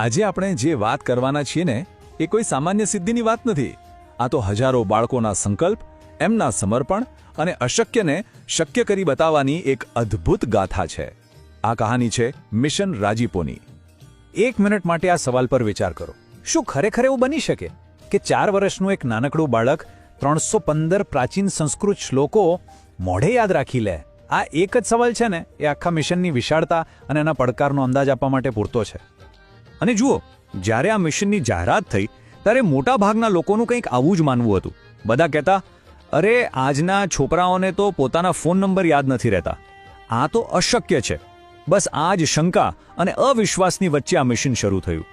આજે આપણે જે વાત કરવાના છીએ ને એ કોઈ સામાન્ય સિદ્ધિની વાત નથી. આ તો હજારો બાળકોના સંકલ્પ, એમના સમર્પણ અને અશક્યને શક્ય કરી બતાવવાની એક અદ્ભુત ગાથા છે. આ કહાની છે મિશન રાજીપોની. 1 મિનિટ માટે આ સવાલ પર વિચાર કરો. શું ખરેખર એવું બની શકે કે 4 વર્ષનું એક નાનકડું બાળક 315 પ્રાચીન સંસ્કૃત શ્લોકો મોઢે યાદ રાખી લે? આ એક જ સવાલ છે ને, એ આખા મિશનની વિશાળતા અને એના પડકારનો અંદાજ આપવા માટે પૂરતો છે. અને જુઓ, જ્યારે આ મિશનની જાહેરાત થઈ ત્યારે મોટાભાગના લોકોનું કંઈક આવું જ માનવું હતું. બધા કહેતા, અરે આજના છોકરાઓને તો પોતાના ફોન નંબર યાદ નથી રહેતા, આ તો અશક્ય છે. બસ આ જ શંકા અને અવિશ્વાસની વચ્ચે આ મિશન શરૂ થયું.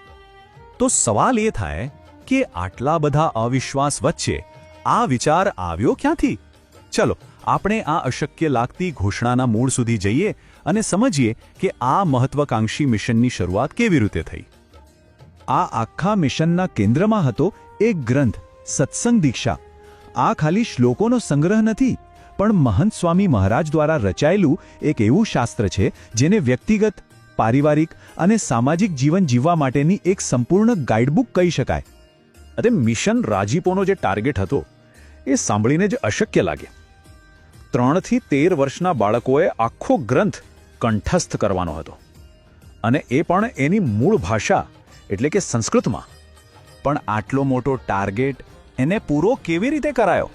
તો સવાલ એ થાય કે આટલા બધા અવિશ્વાસ વચ્ચે આ વિચાર આવ્યો ક્યાંથી? ચલો આપણે આ અશક્ય લાગતી ઘોષણાના મૂળ સુધી જઈએ અને સમજીએ કે આ મહત્વાકાંક્ષી મિશનની શરૂઆત કેવી રીતે થઈ. આ આખા મિશનના કેન્દ્રમાં હતો એક ગ્રંથ, સત્સંગ દીક્ષા. આ ખાલી શ્લોકોનો સંગ્રહ નથી, પણ મહંત સ્વામી મહારાજ દ્વારા રચાયેલું એક એવું શાસ્ત્ર છે જેને વ્યક્તિગત, પારિવારિક અને સામાજિક જીવન જીવવા માટેની એક સંપૂર્ણ ગાઈડબુક કહી શકાય. અને મિશન રાજીપોનો જે ટાર્ગેટ હતો એ સાંભળીને જ અશક્ય લાગે. 3 થી 13 વર્ષના બાળકોએ આખો ગ્રંથ કંઠસ્થ કરવાનો હતો, અને એ પણ એની મૂળ ભાષા એટલે કે સંસ્કૃતમાં. પણ આટલો મોટો ટાર્ગેટ એને પૂરો કેવી રીતે કરાયો?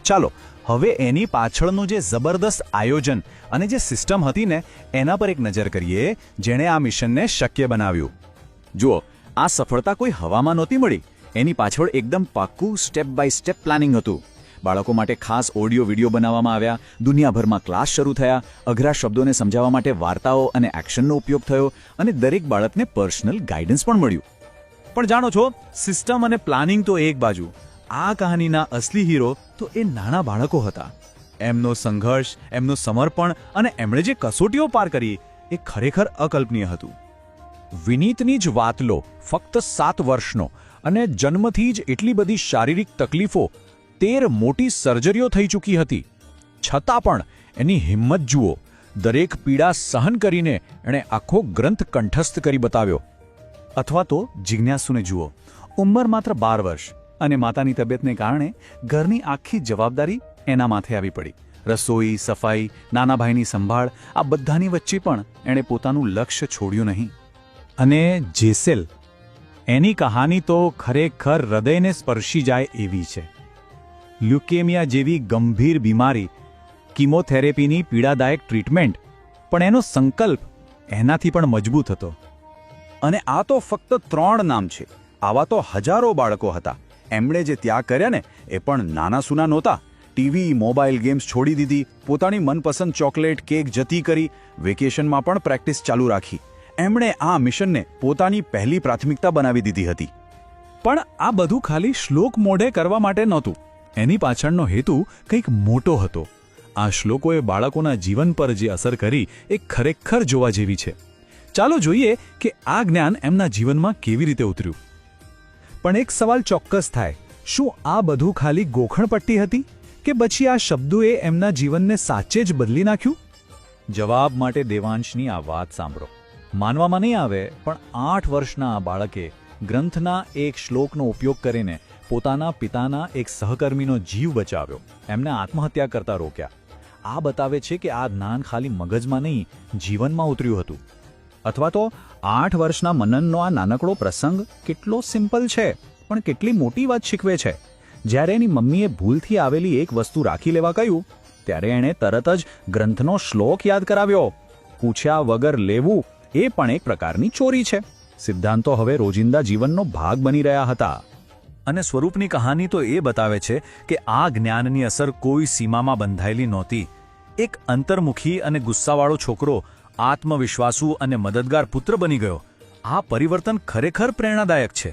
ચાલો હવે એની પાછળનું જે જબરદસ્ત આયોજન અને જે સિસ્ટમ હતી ને એના પર એક નજર કરીએ, જેણે આ મિશનને શક્ય બનાવ્યું. જુઓ, આ સફળતા કોઈ હવામાં નહોતી મળી. એની પાછળ એકદમ પાક્કું સ્ટેપ બાય સ્ટેપ પ્લાનિંગ હતું. બાળકો માટે ખાસ ઓડિયો વિડીયો બનાવવામાં આવ્યા, દુનિયાભરમાં ક્લાસ શરૂ થયા, અઘરા શબ્દોને સમજાવવા માટે વાર્તાઓ અને એક્શનનો ઉપયોગ થયો, અને દરેક બાળકને પર્સનલ ગાઈડન્સ પણ મળ્યું. પણ જાણો છો, સિસ્ટમ અને પ્લાનિંગ તો એક બાજુ, આ કહાનીના અસલી હીરો તો એ નાના બાળકો હતા. એમનો સંઘર્ષ, એમનું સમર્પણ અને એમણે જે કસોટીઓ પાર કરી એ ખરેખર અકલ્પનીય હતું. વિનીતની જ વાત લો. ફક્ત 7 વર્ષનો અને જન્મથી જ એટલી બધી શારીરિક તકલીફો, 13 મોટી સર્જરીઓ થઈ ચૂકી હતી. છતાં પણ એની હિંમત જુઓ. દરેક પીડા સહન કરીને એણે આખો ગ્રંથ કંઠસ્થ કરી બતાવ્યો. અથવા તો જિજ્ઞાસુને જુઓ. ઉંમર માત્ર 12 વર્ષ અને માતાની તબિયતને કારણે ઘરની આખી જવાબદારી એના માથે આવી પડી. રસોઈ, સફાઈ, નાના ભાઈની સંભાળ, આ બધાની વચ્ચે પણ એણે પોતાનું લક્ષ્ય છોડ્યું નહીં. અને જેસેલ, એની કહાની તો ખરેખર હૃદયને સ્પર્શી જાય એવી છે. લ્યુકેમિયા જેવી ગંભીર બીમારી, કીમોથેરેપીની પીડાદાયક ટ્રીટમેન્ટ, પણ એનો સંકલ્પ એનાથી પણ મજબૂત હતો. અને આ તો ફક્ત 3 નામ છે. આવા તો હજારો બાળકો હતા. એમણે જે ત્યાગ કર્યા ને એ પણ નાના સૂના નહોતા. ટીવી, મોબાઈલ ગેમ્સ છોડી દીધી, પોતાની મનપસંદ ચોકલેટ, કેક જતી કરી, વેકેશનમાં પણ પ્રેક્ટિસ ચાલુ રાખી. એમણે આ મિશનને પોતાની પહેલી પ્રાથમિકતા બનાવી દીધી હતી. પણ આ બધું ખાલી શ્લોક મોઢે કરવા માટે નહોતું. એની પાછળનો હેતુ કંઈક મોટો હતો. આ શ્લોકોએ બાળકોના જીવન પર જે અસર કરી એ ખરેખર જોવા જેવી છે. ચાલો જોઈએ કે આ જ્ઞાન એમના જીવનમાં કેવી રીતે ઉતર્યું. પણ એક સવાલ ચોક્કસ થાય, શું આ બધું ખાલી ગોખણપટ્ટી હતી કે પછી આ શબ્દોએ એમના જીવનને સાચે જ બદલી નાખ્યું? જવાબ માટે દેવાંશની આ વાત સાંભળો. માનવામાં નહીં આવે, પણ 8 વર્ષના આ બાળકે ગ્રંથના એક શ્લોકનો ઉપયોગ કરીને પોતાના પિતાના એક સહકર્મીનો જીવ બચાવ્યો, એમને આત્મહત્યા કરતા રોક્યા. આ બતાવે છે કે આ જ્ઞાન ખાલી મગજમાં નહીં, જીવનમાં ઉતર્યું હતું. અથવા તો 8 વર્ષના મનનનો આ નાનકડો પ્રસંગ કેટલો સિમ્પલ છે, પણ કેટલી મોટી વાત શીખવે છે. જ્યારે એની મમ્મીએ ભૂલથી આવેલી એક વસ્તુ રાખી લેવા કહ્યું, ત્યારે એણે તરત જ ગ્રંથનો શ્લોક યાદ કરાવ્યો. પૂછ્યા વગર લેવું એ પણ એક પ્રકારની ચોરી છે. સિદ્ધાંતો હવે રોજિંદા જીવનનો ભાગ બની રહ્યા હતા. અને સ્વરૂપની કહાની તો એ બતાવે છે કે આ જ્ઞાનની અસર કોઈ સીમામાં બંધાયેલી નહોતી. એક અંતર્મુખી અને ગુસ્સાવાળો છોકરો આત્મવિશ્વાસુ અને મદદગાર પુત્ર બની ગયો. આ પરિવર્તન ખરેખર પ્રેરણાદાયક છે.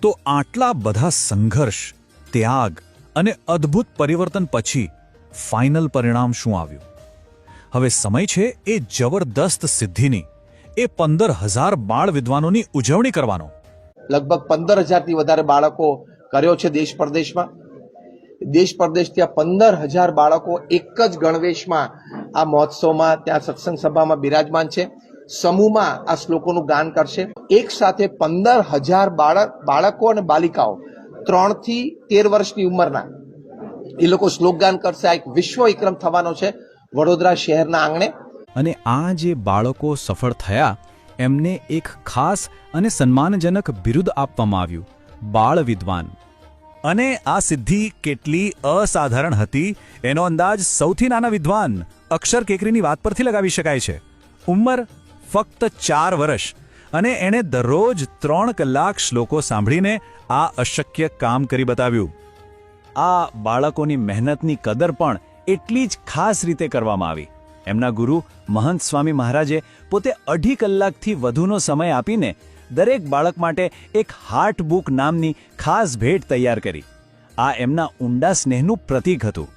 તો આટલા બધા સંઘર્ષ, ત્યાગ અને અદ્ભુત પરિવર્તન પછી ફાઇનલ પરિણામ શું આવ્યું? હવે સમય છે એ જબરદસ્ત સિદ્ધિની, એ 15,000 બાળ વિદ્વાનોની ઉજવણી કરવાનો. લગભગ 15,000થી વધારે બાળકો કર્યો છે દેશ પરદેશમાં. દેશ પરદેશથી આ 15,000 બાળકો એક જ ગણવેશમાં આ મહોત્સવમાં, ત્યાં સત્સંગ સભામાં બિરાજમાન છે. સમૂહમાં આ શ્લોકોનું ગાન કરશે. એક સાથે 15,000 બાળકો અને બાલિકાઓ 3 થી 13 વર્ષની ઉંમરના એ લોકો શ્લોક ગાન કરશે. આ એક વિશ્વ વિક્રમ થવાનો છે વડોદરા શહેરના આંગણે. અને આ જે બાળકો સફળ થયા એમને એક ખાસ અને સન્માનજનક બિરુદ આપવામાં આવ્યું, બાળ વિદ્વાન. અને આ સિદ્ધિ કેટલી અસાધારણ હતી એનો અંદાજ સૌથી નાના વિદ્વાન અક્ષર કેકરીની વાત પરથી લગાવી શકાય છે. ઉંમર ફક્ત 4 વર્ષ અને એણે દરરોજ 3 કલાક શ્લોકો સાંભળીને આ અશક્ય કામ કરી બતાવ્યું. આ બાળકોની મહેનતની કદર પણ એટલી જ ખાસ રીતે કરવામાં આવી. એમના ગુરુ મહંત સ્વામી મહારાજે પોતે 2.5 કલાકથી વધુનો સમય આપીને દરેક બાળક માટે એક હાર્ટ બુક નામની ખાસ ભેટ તૈયાર કરી. આ એમના ઊંડા સ્નેહનું પ્રતીક હતું.